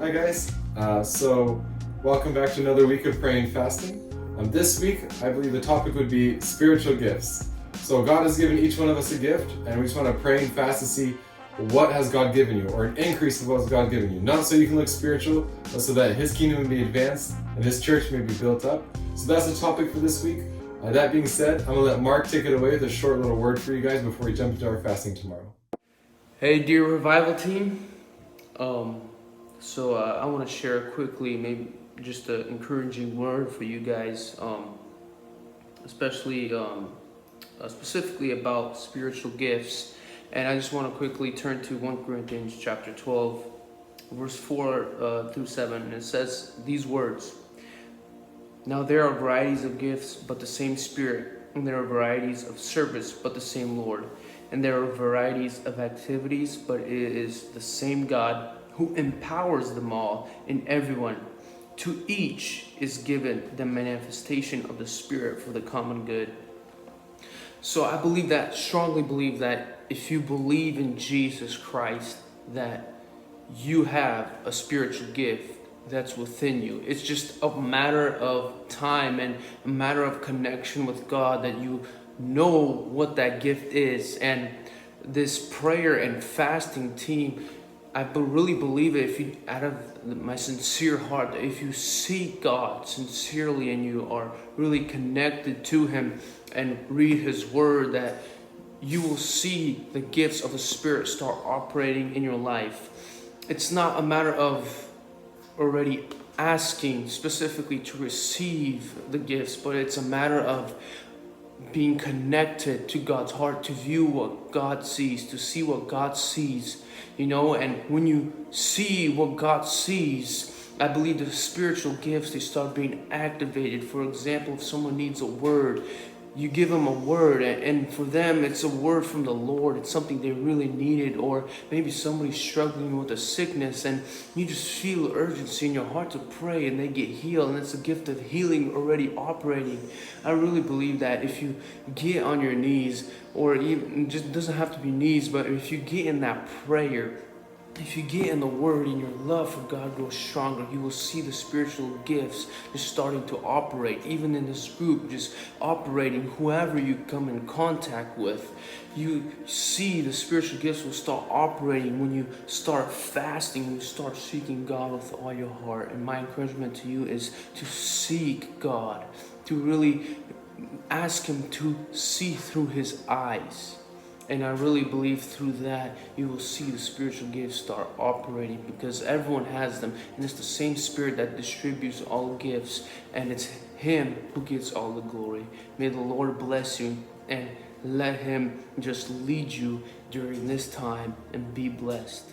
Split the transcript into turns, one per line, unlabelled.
Hi guys. Welcome back to another week of praying and fasting. This week, I believe the topic would be spiritual gifts. So God has given each one of us a gift, and we just want to pray and fast to see what has God given you, or an increase of what has God given you. Not so you can look spiritual, but so that His kingdom may be advanced and His church may be built up. So that's the topic for this week. That being said, I'm going to let Mark take it away with a short little word for you guys before we jump into our fasting tomorrow.
Hey, dear revival team. I want to share quickly, maybe just an encouraging word for you guys, especially specifically about spiritual gifts. And I just want to quickly turn to 1 Corinthians chapter 12, verse 4 through 7. And it says these words: Now there are varieties of gifts, but the same Spirit. And there are varieties of service, but the same Lord. And there are varieties of activities, but it is the same God who empowers them all in everyone. To each is given the manifestation of the Spirit for the common good. So I strongly believe that if you believe in Jesus Christ, that you have a spiritual gift that's within you. It's just a matter of time and a matter of connection with God that you know what that gift is. And this prayer and fasting team, I really believe it, if you, out of my sincere heart, that if you seek God sincerely and you are really connected to Him and read His Word, that you will see the gifts of the Spirit start operating in your life. It's not a matter of already asking specifically to receive the gifts, but it's a matter of being connected to God's heart, to view what God sees, to see what God sees, and when you see what God sees, I believe the spiritual gifts, they start being activated. For example, if someone needs a word, you give them a word, and for them it's a word from the Lord. It's something they really needed. Or maybe somebody's struggling with a sickness and you just feel urgency in your heart to pray and they get healed, and it's a gift of healing already operating. I really believe that if you get on your knees, or even, just doesn't have to be knees, but if you get in that prayer, if you get in the Word and your love for God grows stronger, you will see the spiritual gifts just starting to operate. Even in this group, just operating, whoever you come in contact with, you see the spiritual gifts will start operating when you start fasting, when you start seeking God with all your heart. And my encouragement to you is to seek God, to really ask Him to see through His eyes. And I really believe through that you will see the spiritual gifts start operating, because everyone has them, and it's the same Spirit that distributes all gifts, and it's Him who gets all the glory. May the Lord bless you, and let Him just lead you during this time, and be blessed.